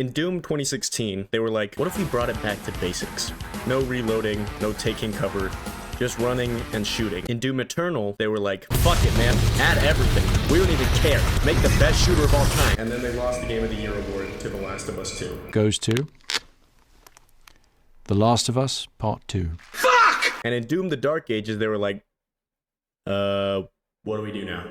In Doom 2016, they were like, what if we brought it back to basics? No reloading, no taking cover, just running and shooting. In Doom Eternal, they were like, fuck it, man, add everything. We don't even care. Make the best shooter of all time. And then they lost the Game of the Year award to The Last of Us 2. Goes to The Last of Us Part 2. Fuck! And in Doom the Dark Ages, they were like, what do we do now?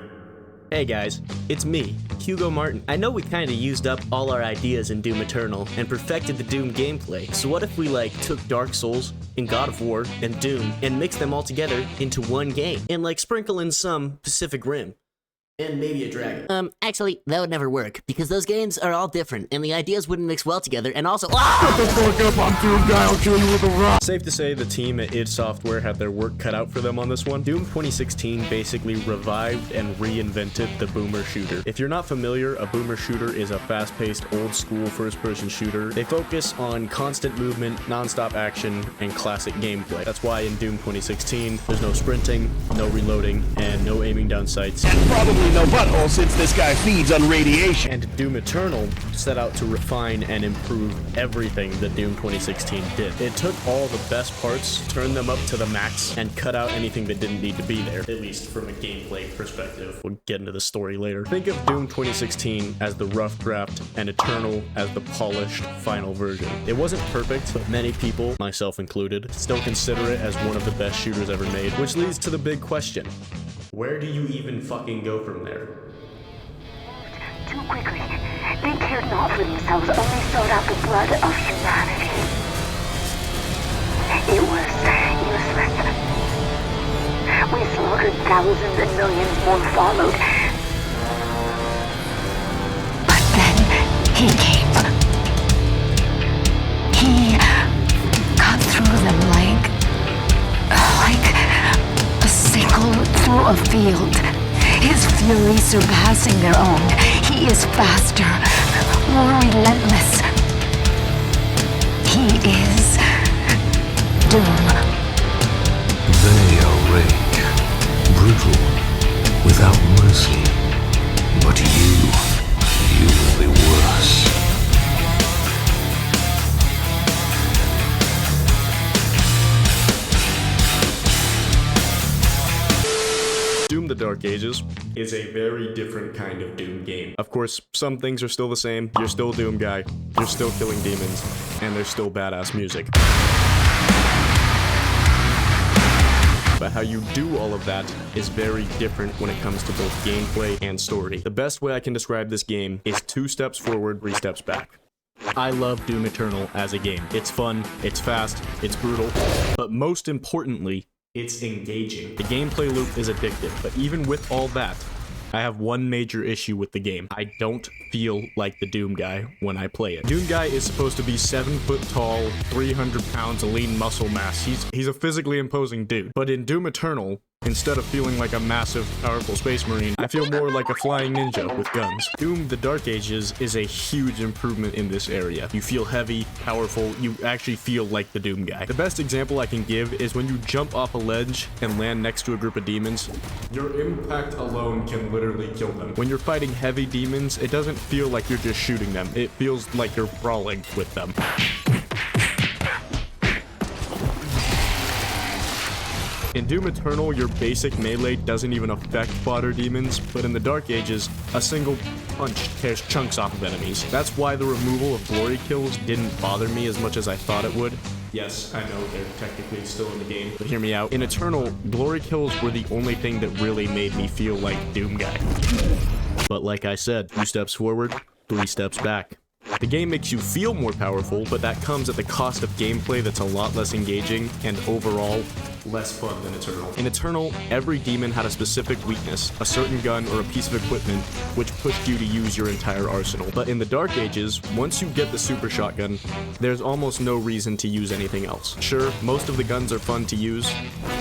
Hey guys, it's me, Hugo Martin. I know we kinda used up all our ideas in Doom Eternal and perfected the Doom gameplay, so what if we took Dark Souls and God of War and Doom and mixed them all together into one game and sprinkle in some Pacific Rim? And maybe a dragon. Actually, that would never work, because those games are all different, and the ideas wouldn't mix well together, and also- Shut the fuck up, I'm Doom Guy, I'll kill you with a rock! Safe to say the team at id Software had their work cut out for them on this one. Doom 2016 basically revived and reinvented the boomer shooter. If you're not familiar, a boomer shooter is a fast-paced, old-school first-person shooter. They focus on constant movement, non-stop action, and classic gameplay. That's why in Doom 2016, there's no sprinting, no reloading, and no aiming down sights. And probably no butthole since this guy feeds on radiation. And Doom Eternal set out to refine and improve everything that Doom 2016 did. It took all the best parts, turned them up to the max, and cut out anything that didn't need to be there, at least from a gameplay perspective. We'll get into the story later. Think of Doom 2016 as the rough draft and Eternal as the polished final version. It wasn't perfect, but many people, myself included, still consider it as one of the best shooters ever made, which leads to the big question. Where do you even fucking go from there? Too quickly. They cared not for themselves, only sought out the blood of humanity. It was useless. We slaughtered thousands and millions more followed. But then he came. He cut through them like a sickle through a field. His fury surpassing their own. He is faster, more relentless. He is Doom. They are rank, brutal, without mercy. But you will be worse. Doom the Dark Ages is a very different kind of Doom game. Of course, some things are still the same. You're still Doom Guy, you're still killing demons, and there's still badass music. But how you do all of that is very different when it comes to both gameplay and story. The best way I can describe this game is 2 steps forward, 3 steps back. I love Doom Eternal as a game. It's fun, it's fast, it's brutal, but most importantly, it's engaging. The gameplay loop is addictive, but even with all that, I have one major issue with the game. I don't feel like the Doom Guy when I play it. Doom Guy is supposed to be 7 foot tall, 300 pounds of lean muscle mass. He's a physically imposing dude. But in Doom Eternal, instead of feeling like a massive, powerful space marine, I feel more like a flying ninja with guns. Doom the Dark Ages is a huge improvement in this area. You feel heavy, powerful, you actually feel like the Doom Guy. The best example I can give is when you jump off a ledge and land next to a group of demons, your impact alone can literally kill them. When you're fighting heavy demons, it doesn't feel like you're just shooting them. It feels like you're brawling with them. In Doom Eternal, your basic melee doesn't even affect fodder demons, but in the Dark Ages, a single punch tears chunks off of enemies. That's why the removal of glory kills didn't bother me as much as I thought it would. Yes, I know they're technically still in the game, but hear me out. In Eternal, glory kills were the only thing that really made me feel like Doom Guy. But like I said, 2 steps forward, 3 steps back. The game makes you feel more powerful, but that comes at the cost of gameplay that's a lot less engaging and overall less fun than Eternal. In Eternal, every demon had a specific weakness, a certain gun or a piece of equipment, which pushed you to use your entire arsenal. But in the Dark Ages, once you get the super shotgun, there's almost no reason to use anything else. Sure, most of the guns are fun to use,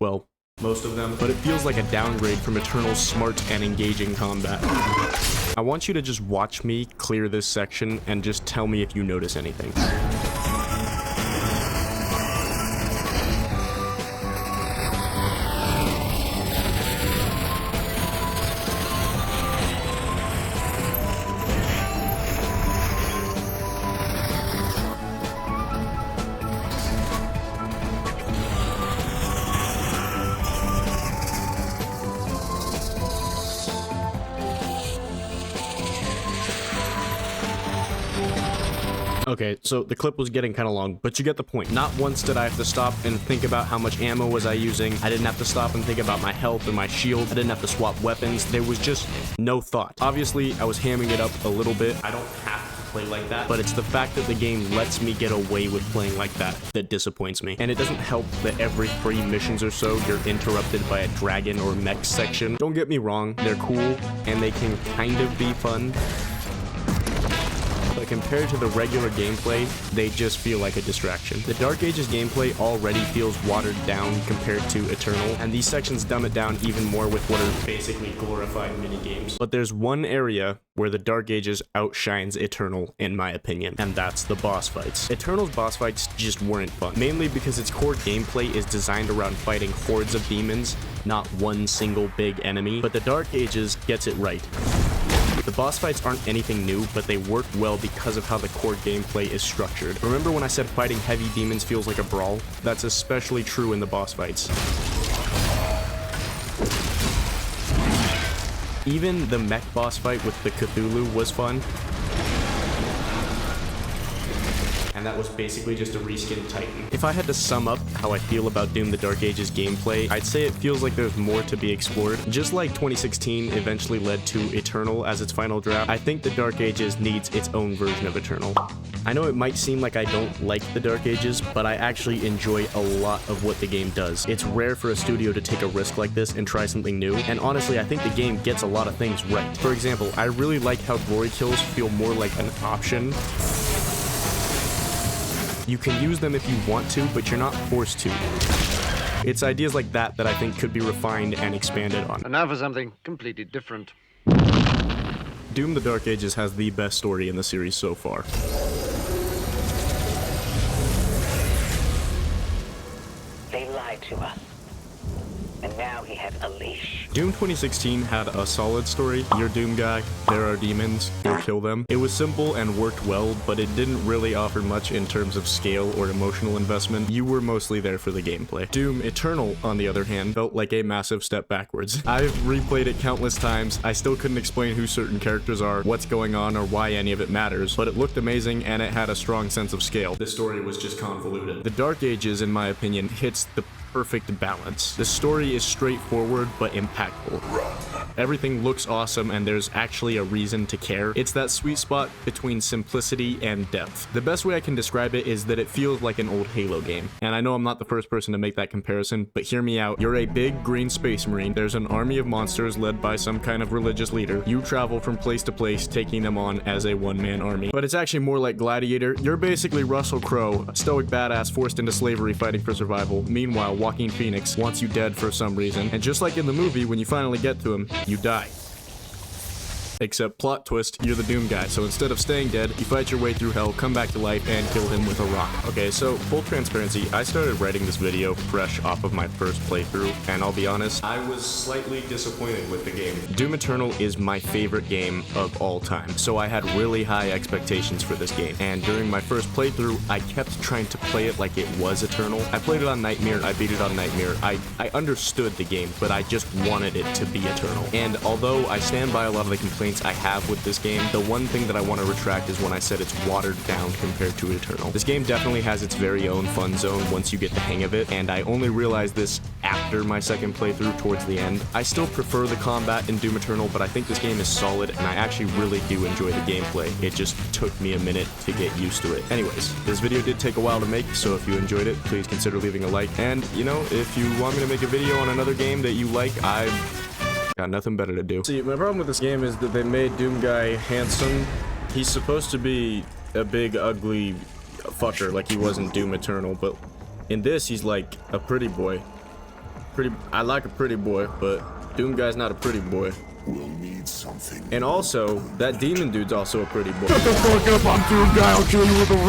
well, most of them, but it feels like a downgrade from Eternal's smart and engaging combat. I want you to just watch me clear this section and just tell me if you notice anything. Okay, so the clip was getting kind of long, but you get the point. Not once did I have to stop and think about how much ammo was I using. I didn't have to stop and think about my health or my shield. I didn't have to swap weapons. There was just no thought. Obviously, I was hamming it up a little bit. I don't have to play like that, but it's the fact that the game lets me get away with playing like that that disappoints me. And it doesn't help that every 3 missions or so, you're interrupted by a dragon or mech section. Don't get me wrong, they're cool, and they can kind of be fun. But compared to the regular gameplay, they just feel like a distraction. The Dark Ages gameplay already feels watered down compared to Eternal, and these sections dumb it down even more with what are basically glorified minigames. But there's one area where the Dark Ages outshines Eternal, in my opinion, and that's the boss fights. Eternal's boss fights just weren't fun, mainly because its core gameplay is designed around fighting hordes of demons, not one single big enemy, but the Dark Ages gets it right. The boss fights aren't anything new, but they work well because of how the core gameplay is structured. Remember when I said fighting heavy demons feels like a brawl? That's especially true in the boss fights. Even the mech boss fight with the Cthulhu was fun. And that was basically just a reskinned Titan. If I had to sum up how I feel about Doom the Dark Ages gameplay, I'd say it feels like there's more to be explored. Just like 2016 eventually led to Eternal as its final draft, I think the Dark Ages needs its own version of Eternal. I know it might seem like I don't like the Dark Ages, but I actually enjoy a lot of what the game does. It's rare for a studio to take a risk like this and try something new, and honestly, I think the game gets a lot of things right. For example, I really like how glory kills feel more like an option. You can use them if you want to, but you're not forced to. It's ideas like that that I think could be refined and expanded on. And now for something completely different. Doom the Dark Ages has the best story in the series so far. They lied to us. And now he has a leash. Doom 2016 had a solid story. You're Doom guy, there are demons, go kill them. It was simple and worked well, but it didn't really offer much in terms of scale or emotional investment. You were mostly there for the gameplay. Doom Eternal, on the other hand, felt like a massive step backwards. I've replayed it countless times. I still couldn't explain who certain characters are, what's going on, or why any of it matters, but it looked amazing and it had a strong sense of scale. The story was just convoluted. The Dark Ages, in my opinion, hits the perfect balance. The story is straightforward but impactful. Everything looks awesome and there's actually a reason to care. It's that sweet spot between simplicity and depth. The best way I can describe it is that it feels like an old Halo game. And I know I'm not the first person to make that comparison, but hear me out. You're a big green space marine. There's an army of monsters led by some kind of religious leader. You travel from place to place, taking them on as a one-man army. But it's actually more like Gladiator. You're basically Russell Crowe, a stoic badass forced into slavery fighting for survival. Meanwhile, Joaquin Phoenix wants you dead for some reason. And just like in the movie, when you finally get to him, you die. Except plot twist, you're the Doom guy, so instead of staying dead, you fight your way through hell, come back to life, and kill him with a rock. Okay, so full transparency, I started writing this video fresh off of my first playthrough, and I'll be honest, I was slightly disappointed with the game. Doom Eternal is my favorite game of all time, so I had really high expectations for this game, and during my first playthrough, I kept trying to play it like it was Eternal. I played it on Nightmare, I beat it on Nightmare, I understood the game, but I just wanted it to be Eternal. And although I stand by a lot of the complaints I have with this game, the one thing that I want to retract is when I said it's watered down compared to Eternal. This game definitely has its very own fun zone once you get the hang of it, and I only realized this after my second playthrough towards the end. I still prefer the combat in Doom Eternal, but I think this game is solid, and I actually really do enjoy the gameplay. It just took me a minute to get used to it. Anyways, this video did take a while to make, so if you enjoyed it, please consider leaving a like, and, you know, if you want me to make a video on another game that you like, I've got nothing better to do. See, my problem with this game is that they made Doom Guy handsome. He's supposed to be a big, ugly fucker like he was in Doom Eternal, but in this, he's like a pretty boy. I like a pretty boy, but Doom Guy's not a pretty boy. We'll need something. And also, that demon dude's also a pretty boy. Shut the fuck up, I'm Doom Guy, I'll kill you with a rock.